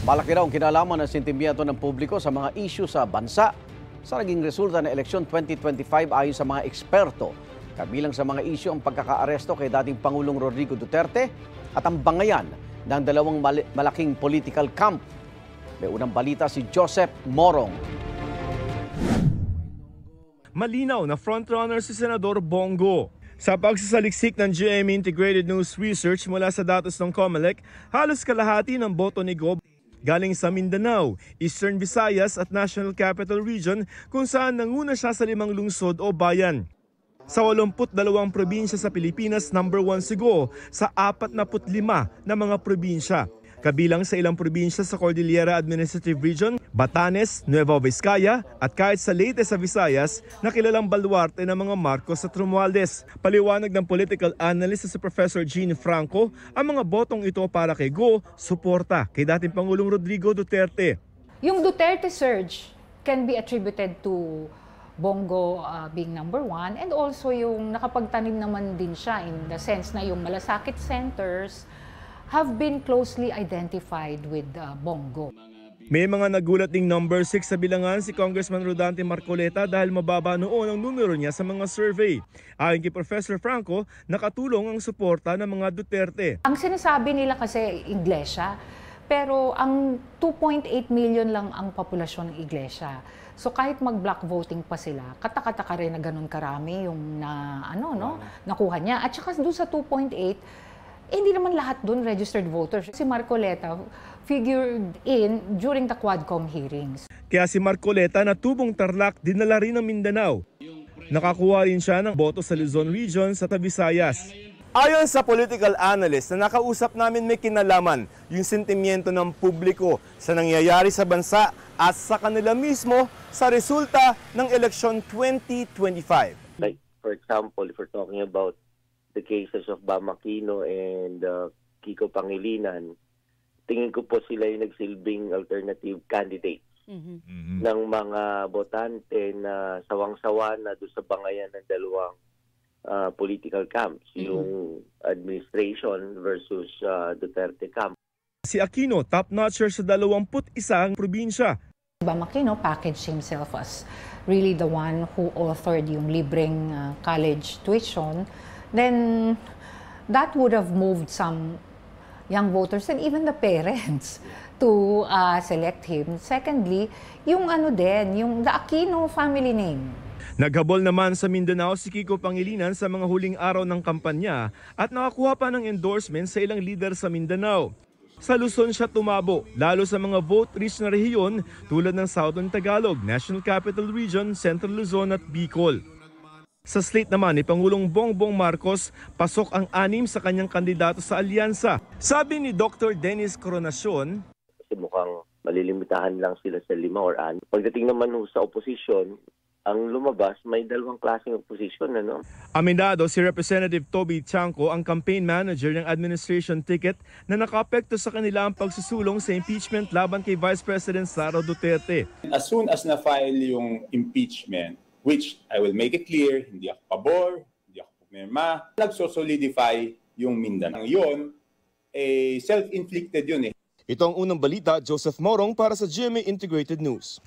Malaki raw ang kinalaman ng sentimiento ng publiko sa mga isyu sa bansa sa naging resulta ng eleksyon 2025 ayon sa mga eksperto. Kabilang sa mga isyu ang pagkakaaresto kay dating Pangulong Rodrigo Duterte at ang bangayan ng dalawang malaking political camp. May unang balita si Joseph Morong. Malinaw na frontrunner si Senador Bongo. Sa pagsasaliksik ng GMA Integrated News Research mula sa datos ng COMELEC, halos kalahati ng boto ni Go galing sa Mindanao, Eastern Visayas at National Capital Region kung saan nanguna siya sa 5 lungsod o bayan. Sa 82 probinsya sa Pilipinas, number 1 si Go sa 45 na mga probinsya. Kabilang sa ilang probinsya sa Cordillera Administrative Region, Batanes, Nueva Vizcaya at kahit sa Leyte sa Visayas na kilalang baluarte ng mga Marcos at Romualdez. Paliwanag ng political analyst si Professor Gene Franco, ang mga botong ito para kay Go, suporta kay dating Pangulong Rodrigo Duterte. Yung Duterte surge can be attributed to Bongo being number 1 and also yung nakapagtanim naman din siya in the sense na yung malasakit centers have been closely identified with Bongo. May mga nagulat ding number 6 sa bilangan si Congressman Rodante Marcoleta dahil mababa noon ang numero niya sa mga survey. Ayon kay Professor Franco, nakatulong ang suporta ng mga Duterte. Ang sinasabi nila kasi iglesia, pero ang 2.8 million lang ang populasyon ng iglesia. So kahit mag-block voting pa sila, katakataka rin na ganun karami yung nakuha niya. At saka doon sa 2.8, hindi naman lahat doon registered voters. Si Marcoleta figured in during the Quadcom hearings. Kaya si Marcoleta na tubong Tarlac dinala rin ng Mindanao. Nakakuha rin siya ng boto sa Luzon Region sa Visayas. Ayon sa political analyst na nakausap namin, may kinalaman yung sentimiento ng publiko sa nangyayari sa bansa at sa kanila mismo sa resulta ng eleksyon 2025. Like for example, if we're talking about the cases of Bam Aquino and Kiko Pangilinan, tingin ko po sila yung nagsilbing alternative candidates ng mga botante na sawang-sawa na doon sa bangayan ng dalawang political camps, yung administration versus Duterte camp. Si Aquino, top-notcher sa 21 probinsya. Bam Aquino packaged himself as really the one who authored yung libreng college tuition. Then that would have moved some young voters and even the parents to select him. Secondly, yung yung the Aquino family name. Naghabol naman sa Mindanao si Kiko Pangilinan sa mga huling araw ng kampanya at nakakuha pa ng endorsement sa ilang leader sa Mindanao. Sa Luzon siya tumabo, lalo sa mga vote-rich na rehiyon tulad ng Southern Tagalog, National Capital Region, Central Luzon at Bicol. Sa slate naman ni Pangulong Bongbong Marcos, pasok ang 6 sa kanyang kandidato sa alyansa. Sabi ni Dr. Dennis Coronacion, kasi mukhang malilimitahan lang sila sa 5 or 6. Pagdating naman sa opposition, ang lumabas may dalawang klaseng opposition. Aminado si Representative Toby Chanco, ang campaign manager ng administration ticket na nakapekto sa kanila ang pagsusulong sa impeachment laban kay Vice President Sara Duterte. As soon as na-file yung impeachment, which I will make it clear, hindi ako pabor, hindi ako pumirma, nagsosolidify yung Mindanao. Yun, self-inflicted yun . Ito ang unang balita, Joseph Morong para sa GMA Integrated News.